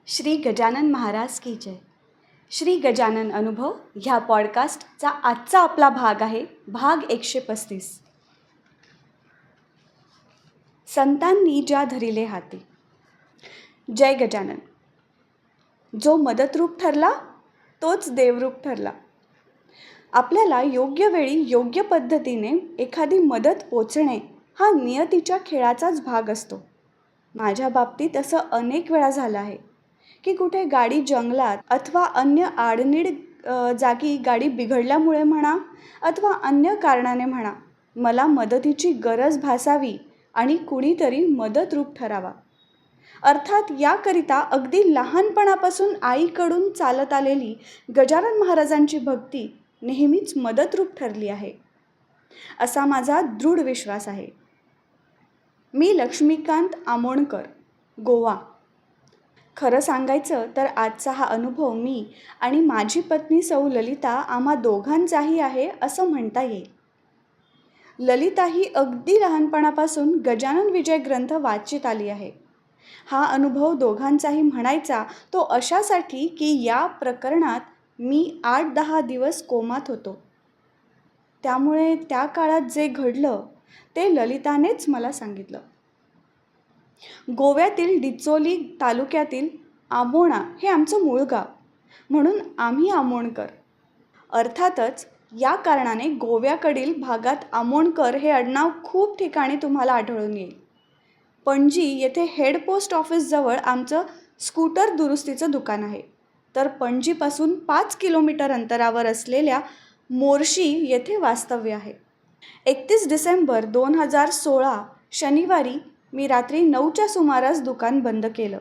श्री गजानन महाराज की जय. श्री गजानन अनुभव ह्या पॉडकास्टचा आजचा आपला भाग आहे, भाग 135. संतांनी ज्या धरिले हाती. जय गजानन. जो मदतरूप ठरला तोच देवरूप ठरला. आपल्याला योग्य वेळी योग्य पद्धतीने एखादी मदत पोचणे हा नियतीच्या खेळाचाच भाग असतो. माझ्या बाबतीत असं अनेक वेळा झालं आहे की कुठे गाडी जंगलात अथवा अन्य आडनीड जागी गाडी बिघडल्यामुळे म्हणा अथवा अन्य कारणाने म्हणा, मला मदतीची गरज भासावी आणि कुणीतरी मदतरूप ठरावा. अर्थात याकरिता अगदी लहानपणापासून आईकडून चालत आलेली गजानन महाराजांची भक्ती नेहमीच मदतरूप ठरली आहे, असा माझा दृढ विश्वास आहे. मी लक्ष्मीकांत आमोणकर, गोवा. खरं सांगायचं तर आजचा हा अनुभव मी आणि माझी पत्नी सौ ललिता आम्हा दोघांचाही आहे असं म्हणता येईल. ललिता ही अगदी लहानपणापासून गजानन विजय ग्रंथ वाचित आली आहे. हा अनुभव दोघांचाही म्हणायचा तो अशासाठी की या प्रकरणात मी 8-10 दिवस कोमात होतो. त्यामुळे त्या काळात जे घडलं ते ललितानेच मला सांगितलं. गोव्यातील डिचोली तालुक्यातील आमोणा हे आमचं मूळ गाव, म्हणून आम्ही आमोणकर. अर्थातच या कारणाने गोव्याकडील भागात आमोणकर हे आडनाव खूप ठिकाणी तुम्हाला आढळून येईल. पणजी येथे हेड पोस्ट ऑफिसजवळ आमचं स्कूटर दुरुस्तीचं दुकान आहे, तर पणजीपासून 5 किलोमीटर अंतरावर असलेल्या मोर्शी येथे वास्तव्य आहे. 31 डिसेंबर 2016 शनिवारी मी रात्री 9च्या सुमारास दुकान बंद केलं.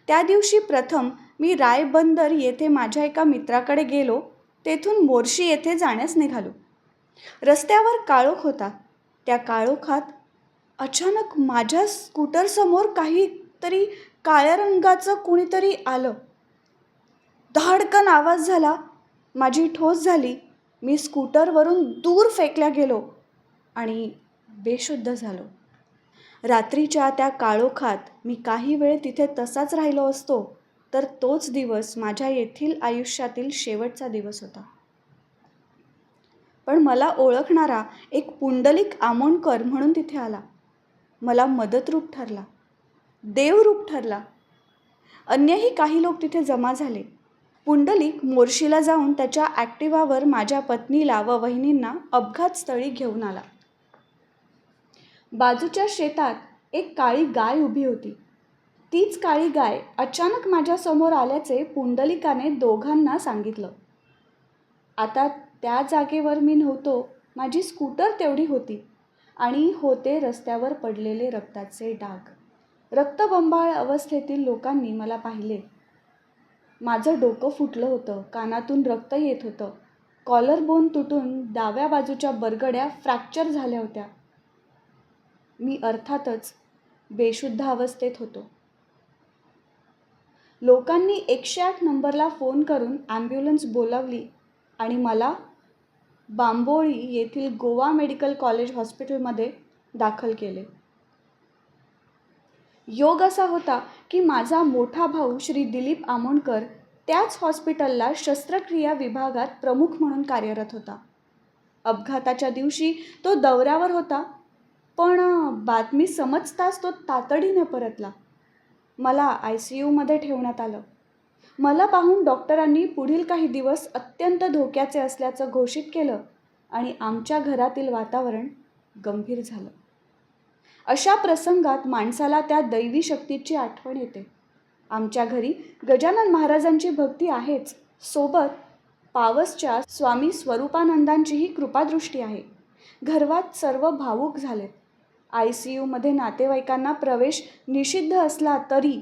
त्या दिवशी प्रथम मी रायबंदर येथे माझ्या एका मित्राकडे गेलो. तेथून मोर्शी येथे जाण्यास निघालो. रस्त्यावर काळोख होता. त्या काळोखात अचानक माझ्या स्कूटरसमोर काहीतरी काळ्या रंगाचं कुणीतरी आलं. धाडकन आवाज झाला. माझी ठोस झाली. मी स्कूटरवरून दूर फेकल्या गेलो आणि बेशुद्ध झालो. रात्रीच्या त्या काळोखात मी काही वेळ तिथे तसाच राहिलो असतो तर तोच दिवस माझ्या येथील आयुष्यातील शेवटचा दिवस होता. पण मला ओळखणारा एक पुंडलिक आमोणकर म्हणून तिथे आला. मला मदतरूप ठरला, देवरूप ठरला. अन्यही काही लोक तिथे जमा झाले. पुंडलिक मोर्शीला जाऊन त्याच्या ॲक्टिवावर माझ्या पत्नीला व वहिनींना अपघातस्थळी घेऊन आला. बाजूच्या शेतात एक काळी गाय उभी होती. तीच काळी गाय अचानक माझ्यासमोर आल्याचे पुंडलिकाने दोघांना सांगितलं. आता त्या जागेवर मी नव्हतो. माझी स्कूटर तेवढी होती आणि होते रस्त्यावर पडलेले रक्ताचे डाग. रक्तबंबाळ अवस्थेतील लोकांनी मला पाहिले. माझं डोकं फुटलं होतं. कानातून रक्त येत होतं. कॉलर बोन तुटून डाव्या बाजूच्या बरगड्या फ्रॅक्चर झाल्या होत्या. मी अर्थातच बेशुद्ध अवस्थेत होतो. लोकांनी 108 नंबरला फोन करून ॲम्ब्युलन्स बोलावली आणि मला बांबोळी येथील गोवा मेडिकल कॉलेज हॉस्पिटलमध्ये दाखल केले. योग असा होता की माझा मोठा भाऊ श्री दिलीप आमोणकर त्याच हॉस्पिटलला शस्त्रक्रिया विभागात प्रमुख म्हणून कार्यरत होता. अपघाताच्या दिवशी तो दौऱ्यावर होता, पण बातमी समजताच तो तातडीने परतला. मला ICUमध्ये ठेवण्यात आलं. मला पाहून डॉक्टरांनी पुढील काही दिवस अत्यंत धोक्याचे असल्याचं घोषित केलं आणि आमच्या घरातील वातावरण गंभीर झालं. अशा प्रसंगात माणसाला त्या दैवी शक्तीची आठवण येते. आमच्या घरी गजानन महाराजांची भक्ती आहेच, सोबत पावसच्या स्वामी स्वरूपानंदांचीही कृपादृष्टी आहे. घरात सर्व भावूक झालेत. ICUमध्ये नातेवाईकांना प्रवेश निषिद्ध असला तरी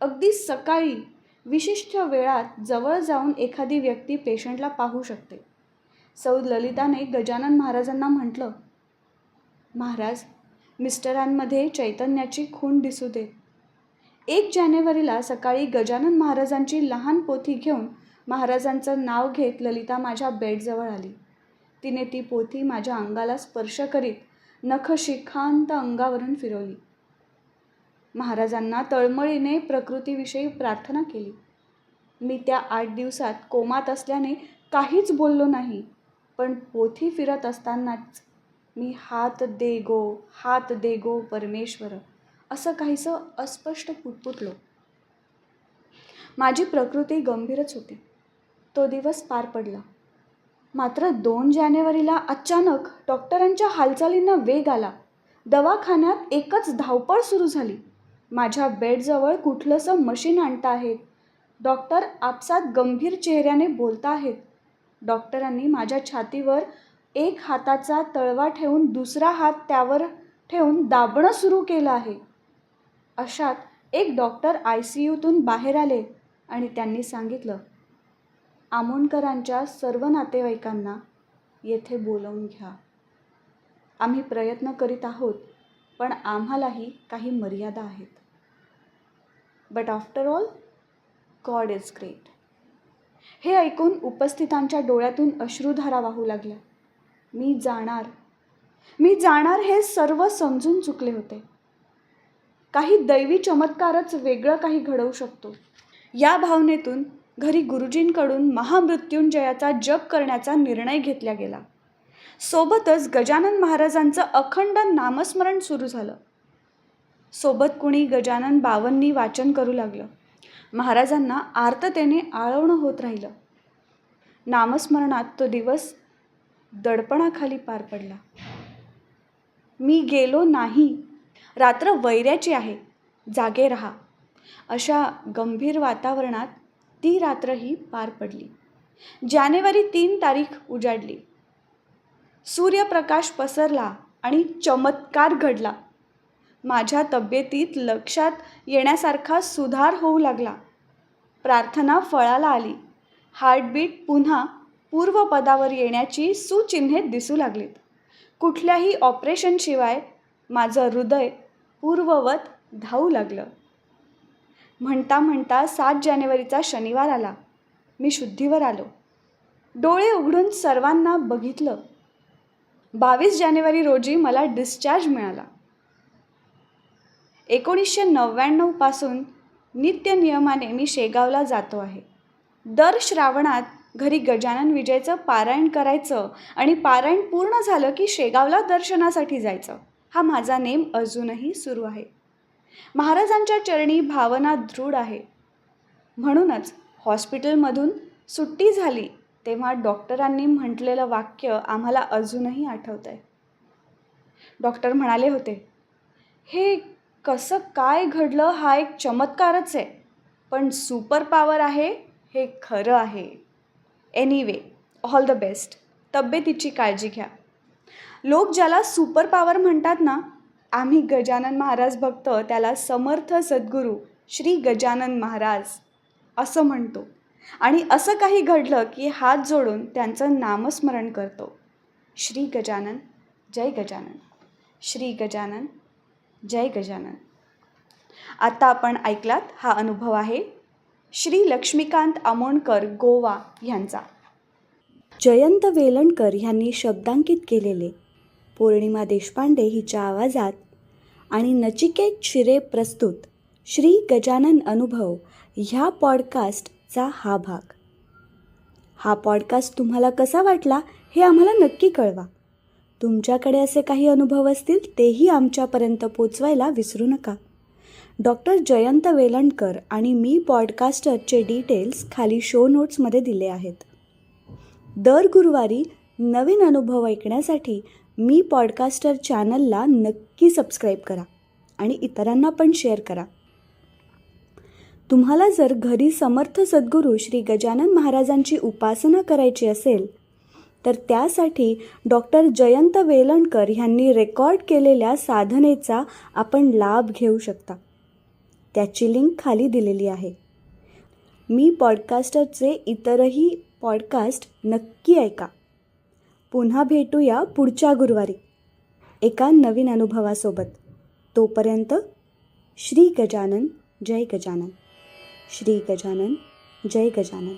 अगदी सकाळी विशिष्ट वेळात जवळ जाऊन एखादी व्यक्ती पेशंटला पाहू शकते. सौ ललिताने गजानन महाराजांना म्हटलं, महाराज, मिस्टरांमध्ये चैतन्याची खूण दिसू दे. 1 जानेवारीला सकाळी गजानन महाराजांची लहान पोथी घेऊन महाराजांचं नाव घेत ललिता माझ्या बेडजवळ आली. तिने ती पोथी माझ्या अंगाला स्पर्श करीत नखशिखांत अंगावरून फिरवली. महाराजांना तळमळीने प्रकृतीविषयी प्रार्थना केली. मी त्या 8 दिवसात कोमात असल्याने काहीच बोललो नाही, पण पोथी फिरत असतानाच मी हात दे गो परमेश्वर असं काहीसं अस्पष्ट पुटपुटलो. माझी प्रकृती गंभीरच होती. तो दिवस पार पडला. मात्र 2 जानेवारीला अचानक डॉक्टरांच्या हालचालींना वेग आला. दवाखान्यात एकच धावपळ सुरू झाली. माझ्या बेडजवळ कुठलंसं मशीन आणता आहेत. डॉक्टर आपसात गंभीर चेहऱ्याने बोलता आहेत. डॉक्टरांनी माझ्या छातीवर एक हाताचा तळवा ठेवून दुसरा हात त्यावर ठेवून दाबणं सुरू केलं आहे. अशात एक डॉक्टर ICUतून बाहेर आले आणि त्यांनी सांगितलं, आमोणकरांच्या सर्व नातेवाईकांना येथे बोलावून घ्या. आम्ही प्रयत्न करीत आहोत, पण आम्हालाही काही मर्यादा आहेत. But after all God is great. हे ऐकून उपस्थितांच्या डोळ्यातून अश्रुधारा वाहू लागल्या. मी जाणार हे सर्व समजून चुकले होते. काही दैवी चमत्कारच वेगळं काही घडवू शकतो. या भावनेतून घरी गुरुजींकडून महामृत्युंजयाचा जप करण्याचा निर्णय घेतला गेला. सोबतच गजानन महाराजांचं अखंड नामस्मरण सुरू झालं. सोबत कुणी गजानन बावन्नी वाचन करू लागलं. महाराजांना आर्ततेने आळवणं होत राहिलं. नामस्मरणात तो दिवस दडपणाखाली पार पडला. मी गेलो नाही, रात्र वैऱ्याची आहे, जागे रहा, अशा गंभीर वातावरणात ती रात्रही पार पडली. जानेवारी 3 तारीख उजाडली. सूर्यप्रकाश पसरला आणि चमत्कार घडला. माझ्या तब्येतीत लक्षात येण्यासारखा सुधार होऊ लागला. प्रार्थना फळाला आली. हार्टबीट पुन्हा पूर्वपदावर येण्याची सुचिन्हे दिसू लागलीत. कुठल्याही ऑपरेशनशिवाय माझं हृदय पूर्ववत धावू लागलं. म्हणता म्हणता 7 जानेवारीचा शनिवार आला. मी शुद्धीवर आलो. डोळे उघडून सर्वांना बघितलं. 22 जानेवारी रोजी मला डिस्चार्ज मिळाला. 1999 पासून नित्यनियमाने मी शेगावला जातो आहे. दर श्रावणात घरी गजानन विजयचं पारायण करायचं आणि पारायण पूर्ण झालं की शेगावला दर्शनासाठी जायचं. हा माझा नेम अजूनही सुरू आहे. महाराजांच्या चरणी भावना दृढ आहे. म्हणूनच हॉस्पिटलमधून सुट्टी झाली तेव्हा डॉक्टरांनी म्हटलेलं वाक्य आम्हाला अजूनही आठवतं आहे. डॉक्टर म्हणाले होते, हे कसं काय घडलं हा एक चमत्कारच आहे, पण सुपर पॉवर आहे हे खरं आहे. Anyway, all the best. तब्येतीची काळजी घ्या. लोक ज्याला सुपर पॉवर म्हणतात ना, आम्ही गजानन महाराज भक्त त्याला समर्थ सद्गुरू श्री गजानन महाराज असं म्हणतो. आणि असं काही घडलं की हात जोडून त्यांचं नामस्मरण करतो. श्री गजानन जय गजानन, श्री गजानन जय गजानन. आता आपण ऐकलात हा अनुभव आहे श्री लक्ष्मीकांत आमोणकर गोवा यांचा. जयंत वेलणकर यांनी शब्दांकित केलेले, पौर्णिमा देशपांडे हिच्या आवाजात आणि नचिकेत शिरे प्रस्तुत श्री गजानन अनुभव ह्या पॉडकास्टचा हा भाग. हा पॉडकास्ट तुम्हाला कसा वाटला हे आम्हाला नक्की कळवा. तुमच्याकडे असे काही अनुभव असतील तेही आमच्यापर्यंत पोचवायला विसरू नका. डॉक्टर जयंत वेलणकर आणि मी पॉडकास्टरचे डिटेल्स खाली शो नोट्समध्ये दिले आहेत. दर गुरुवारी नवीन अनुभव ऐकण्यासाठी मी पॉडकास्टर चॅनलला नक्की सबस्क्राईब करा आणि इतरांना पण शेअर करा. तुम्हाला जर घरी समर्थ सद्गुरू श्री गजानन महाराजांची उपासना करायची असेल तर त्यासाठी डॉक्टर जयंत वेलणकर यांनी रेकॉर्ड केलेल्या साधनेचा आपण लाभ घेऊ शकता. त्याची लिंक खाली दिलेली आहे. मी पॉडकास्टरचे इतरही पॉडकास्ट नक्की ऐका. पुन्हा भेटूया पुढच्या गुरुवारी एका नवीन अनुभवासोबत. तोपर्यंत श्री गजानन जय गजानन, श्री गजानन जय गजानन.